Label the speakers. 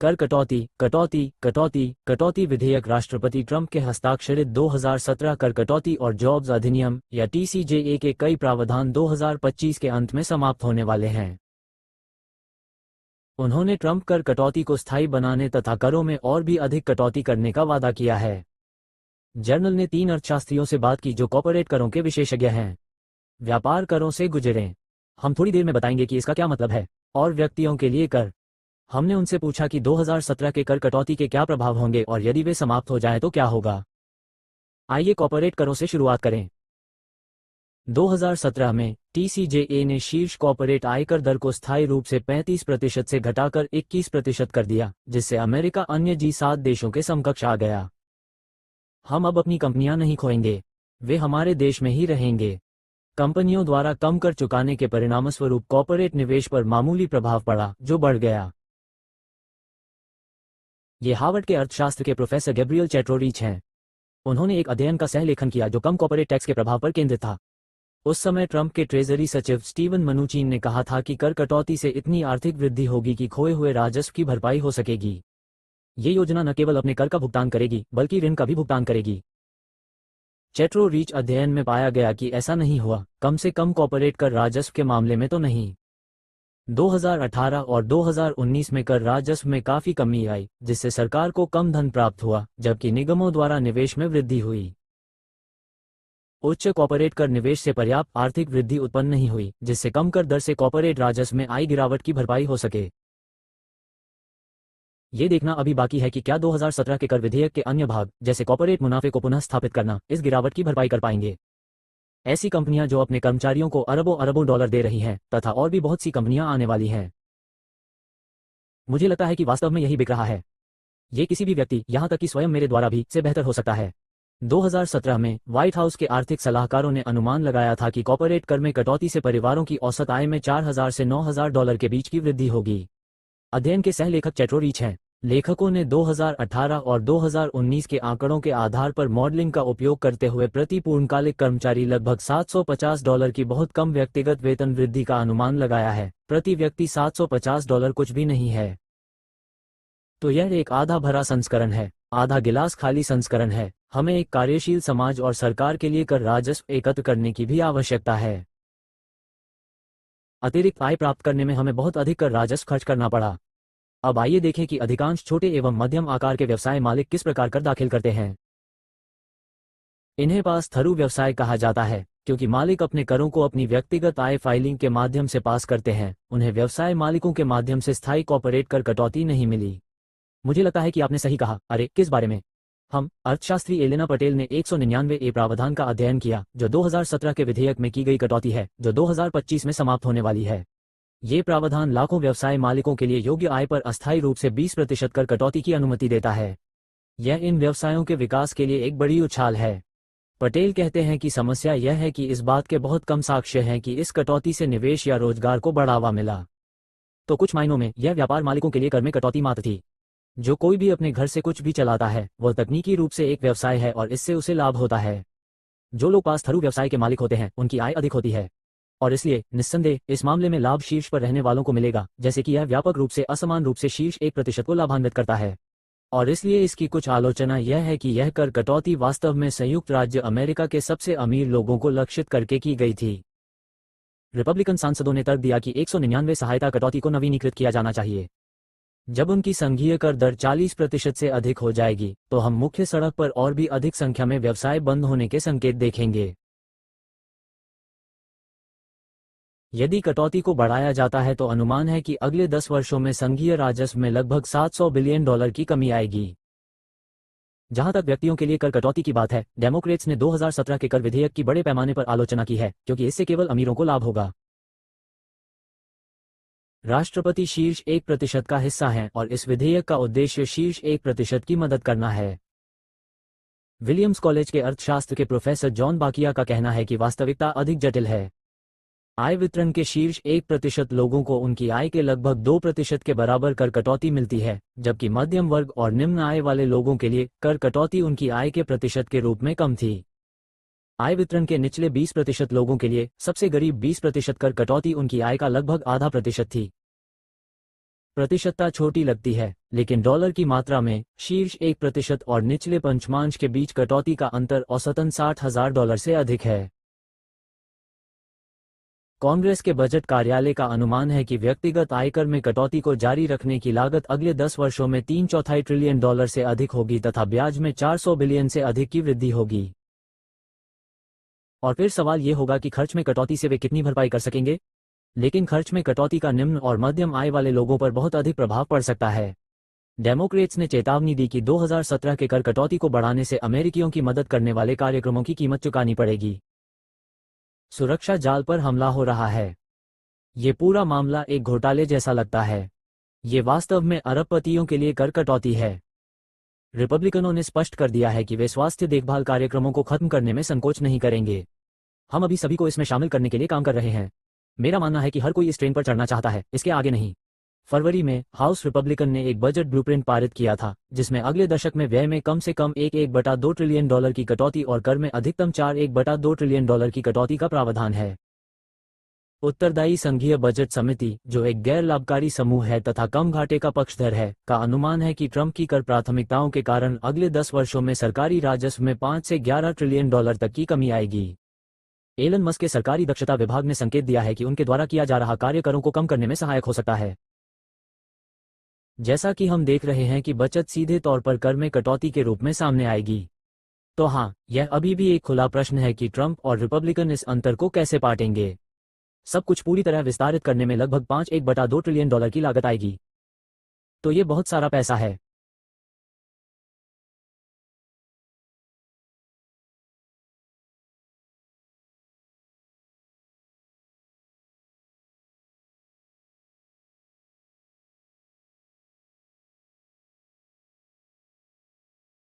Speaker 1: कर कटौती कटौती कटौती कटौती विधेयक राष्ट्रपति ट्रंप के हस्ताक्षरित 2017 कर कटौती और जॉब्स अधिनियम या TCJA के कई प्रावधान 2025 के अंत में समाप्त होने वाले हैं। उन्होंने ट्रंप कर कटौती को स्थायी बनाने तथा करों में और भी अधिक कटौती करने का वादा किया है। जर्नल ने 3 अर्थशास्त्रियों से बात की जो कॉर्पोरेट करों के विशेषज्ञ हैं। व्यापार करों से गुजरें। हम थोड़ी देर में बताएंगे कि इसका क्या मतलब है। और व्यक्तियों के लिए कर। हमने उनसे पूछा कि 2017 के कर कटौती के क्या प्रभाव होंगे और यदि वे समाप्त हो जाएं तो क्या होगा। आइए कॉर्पोरेट करों से शुरुआत करें। 2017 में TCJA ने शीर्ष कॉर्पोरेट आयकर दर को स्थायी रूप से 35% से घटाकर 21% कर दिया, जिससे अमेरिका अन्य G7 देशों के समकक्ष आ गया। हम अब अपनी कंपनियां नहीं खोएंगे, वे हमारे देश में ही रहेंगे। कंपनियों द्वारा कम कर चुकाने के परिणामस्वरूप कॉर्पोरेट निवेश पर मामूली प्रभाव पड़ा, जो बढ़ गया। ये हार्वर्ड के अर्थशास्त्र के प्रोफेसर गैब्रियल चेट्रोरिच हैं। उन्होंने एक अध्ययन का सहलेखन किया जो कम कॉर्पोरेट टैक्स के प्रभाव पर केंद्रित था। उस समय ट्रंप के ट्रेजरी सचिव स्टीवन मनुचिन ने कहा था कि कर कटौती से इतनी आर्थिक वृद्धि होगी कि खोए हुए राजस्व की भरपाई हो सकेगी। ये योजना न केवल अपने कर का भुगतान करेगी बल्कि ऋण का भी भुगतान करेगी। चेट्रोरिच अध्ययन में पाया गया कि ऐसा नहीं हुआ, कम से कम कॉर्पोरेट कर राजस्व के मामले में तो नहीं। 2018 और 2019 में कर राजस्व में काफी कमी आई, जिससे सरकार को कम धन प्राप्त हुआ, जबकि निगमों द्वारा निवेश में वृद्धि हुई। उच्च कॉर्पोरेट कर निवेश से पर्याप्त आर्थिक वृद्धि उत्पन्न नहीं हुई, जिससे कम कर दर से कॉर्पोरेट राजस्व में आई गिरावट की भरपाई हो सके। ये देखना अभी बाकी है कि क्या 2017 के कर विधेयक के अन्य भाग, जैसे कॉर्पोरेट मुनाफे को पुनः स्थापित करना, इस गिरावट की भरपाई कर पाएंगे। ऐसी कंपनियां जो अपने कर्मचारियों को अरबों अरबों डॉलर दे रही हैं, तथा और भी बहुत सी कंपनियां आने वाली हैं। मुझे लगता है कि वास्तव में यही बिक रहा है। ये किसी भी व्यक्ति, यहां तक कि स्वयं मेरे द्वारा भी, से बेहतर हो सकता है। 2017 में व्हाइट हाउस के आर्थिक सलाहकारों ने अनुमान लगाया था कि कॉर्पोरेट कर में कटौती से परिवारों की औसत आय में $4000 से $9000 के बीच की वृद्धि होगी। अध्ययन के सहलेखक चेट्रोरिच हैं। लेखकों ने 2018 और 2019 के आंकड़ों के आधार पर मॉडलिंग का उपयोग करते हुए प्रति पूर्णकालिक कर्मचारी लगभग $750 की बहुत कम व्यक्तिगत वेतन वृद्धि का अनुमान लगाया है। प्रति व्यक्ति $750 कुछ भी नहीं है। तो यह एक आधा भरा संस्करण है, आधा गिलास खाली संस्करण है। हमें एक कार्यशील समाज और सरकार के लिए कर राजस्व एकत्र करने की भी आवश्यकता है। अतिरिक्त आय प्राप्त करने में हमें बहुत अधिक कर राजस्व खर्च करना पड़ा। अब आइए देखें कि अधिकांश छोटे एवं मध्यम आकार के व्यवसाय मालिक किस प्रकार कर दाखिल करते हैं। इन्हें पास थरू व्यवसाय कहा जाता है, क्योंकि मालिक अपने करों को अपनी व्यक्तिगत आय फाइलिंग के माध्यम से पास करते हैं। उन्हें व्यवसाय मालिकों के माध्यम से स्थायी कॉर्पोरेट कर कटौती नहीं मिली। मुझे लगता है कि आपने सही कहा। अरे किस बारे में? हम अर्थशास्त्री एलेना पटेल ने 199 प्रावधान का अध्ययन किया जो 2017 के विधेयक में की गई कटौती है, जो 2025 में समाप्त होने वाली है। ये प्रावधान लाखों व्यवसाय मालिकों के लिए योग्य आय पर अस्थायी रूप से 20% कर कटौती की अनुमति देता है। यह इन व्यवसायों के विकास के लिए एक बड़ी उछाल है। पटेल कहते हैं कि समस्या यह है कि इस बात के बहुत कम साक्ष्य हैं कि इस कटौती से निवेश या रोजगार को बढ़ावा मिला। तो कुछ मायनों में यह व्यापार मालिकों के लिए कर में कटौती मात्र थी। जो कोई भी अपने घर से कुछ भी चलाता है, वह तकनीकी रूप से एक व्यवसाय है और इससे उसे लाभ होता है। जो लोग पास थरू व्यवसाय के मालिक होते हैं, उनकी आय अधिक होती है और इसलिए निस्संदेह इस मामले में लाभ शीर्ष पर रहने वालों को मिलेगा, जैसे कि यह व्यापक रूप से असमान रूप से शीर्ष 1% को लाभान्वित करता है। और इसलिए इसकी कुछ आलोचना यह है कि यह कर कटौती वास्तव में संयुक्त राज्य अमेरिका के सबसे अमीर लोगों को लक्षित करके की गई थी। रिपब्लिकन सांसदों ने तर्क दिया कि 199 सहायता कटौती को नवीनीकृत किया जाना चाहिए। जब उनकी संघीय कर दर 40% से अधिक हो जाएगी, तो हम मुख्य सड़क पर और भी अधिक संख्या में व्यवसाय बंद होने के संकेत देखेंगे। यदि कटौती को बढ़ाया जाता है तो अनुमान है कि अगले 10 वर्षों में संघीय राजस्व में लगभग $700 बिलियन की कमी आएगी। जहां तक व्यक्तियों के लिए कर कटौती की बात है, डेमोक्रेट्स ने 2017 के कर विधेयक की बड़े पैमाने पर आलोचना की है, क्योंकि इससे केवल अमीरों को लाभ होगा। राष्ट्रपति शीर्ष 1% का हिस्सा हैं और इस विधेयक का उद्देश्य शीर्ष 1% की मदद करना है। विलियम्स कॉलेज के अर्थशास्त्र के प्रोफेसर जॉन बाकिया का कहना है कि वास्तविकता अधिक जटिल है। आय वितरण के शीर्ष 1% लोगों को उनकी आय के लगभग 2% के बराबर कर कटौती मिलती है, जबकि मध्यम वर्ग और निम्न आय वाले लोगों के लिए कर कटौती उनकी आय के प्रतिशत के रूप में कम थी। आय वितरण के निचले 20% लोगों के लिए सबसे गरीब 20% कर कटौती उनकी आय का लगभग आधा प्रतिशत थी। प्रतिशतता छोटी लगती है, लेकिन डॉलर की मात्रा में शीर्ष 1% और निचले पंचमांश के बीच कटौती का अंतर औसतन $60,000 से अधिक है। कांग्रेस के बजट कार्यालय का अनुमान है कि व्यक्तिगत आयकर में कटौती को जारी रखने की लागत अगले 10 वर्षों में $3/4 ट्रिलियन से अधिक होगी तथा ब्याज में 400 बिलियन से अधिक की वृद्धि होगी। और फिर सवाल ये होगा कि खर्च में कटौती से वे कितनी भरपाई कर सकेंगे? लेकिन खर्च में कटौती का निम्न और मध्यम आय वाले लोगों पर बहुत अधिक प्रभाव पड़ सकता है। डेमोक्रेट्स ने चेतावनी दी कि 2017 के कर कटौती को बढ़ाने से अमेरिकियों की मदद करने वाले कार्यक्रमों की कीमत चुकानी पड़ेगी। सुरक्षा जाल पर हमला हो रहा है। ये पूरा मामला एक घोटाले जैसा लगता है। ये वास्तव में अरबपतियों के लिए कर कटौती है। रिपब्लिकनों ने स्पष्ट कर दिया है कि वे स्वास्थ्य देखभाल कार्यक्रमों को खत्म करने में संकोच नहीं करेंगे। हम अभी सभी को इसमें शामिल करने के लिए काम कर रहे हैं। मेरा मानना है कि हर कोई इस ट्रेन पर चढ़ना चाहता है, इसके आगे नहीं। फरवरी में हाउस रिपब्लिकन ने एक बजट ब्लूप्रिंट पारित किया था जिसमें अगले दशक में व्यय में कम से कम $1.2 ट्रिलियन की कटौती और कर में अधिकतम $4.2 ट्रिलियन की कटौती का प्रावधान है। उत्तरदायी संघीय बजट समिति, जो एक गैर लाभकारी समूह है तथा कम घाटे का पक्षधर है, का अनुमान है कि ट्रंप की कर प्राथमिकताओं के कारण अगले 10 वर्षों में सरकारी राजस्व में $5 से $11 ट्रिलियन तक की कमी आएगी। एलन मस्क के सरकारी दक्षता विभाग ने संकेत दिया है कि उनके द्वारा किया जा रहा कार्य करों को कम करने में सहायक हो सकता है। जैसा कि हम देख रहे हैं कि बचत सीधे तौर पर कर में कटौती के रूप में सामने आएगी। तो हाँ, यह अभी भी एक खुला प्रश्न है कि ट्रंप और रिपब्लिकन इस अंतर को कैसे पाटेंगे। सब कुछ पूरी तरह विस्तारित करने में लगभग $5.2 ट्रिलियन की लागत आएगी। तो ये बहुत सारा पैसा है।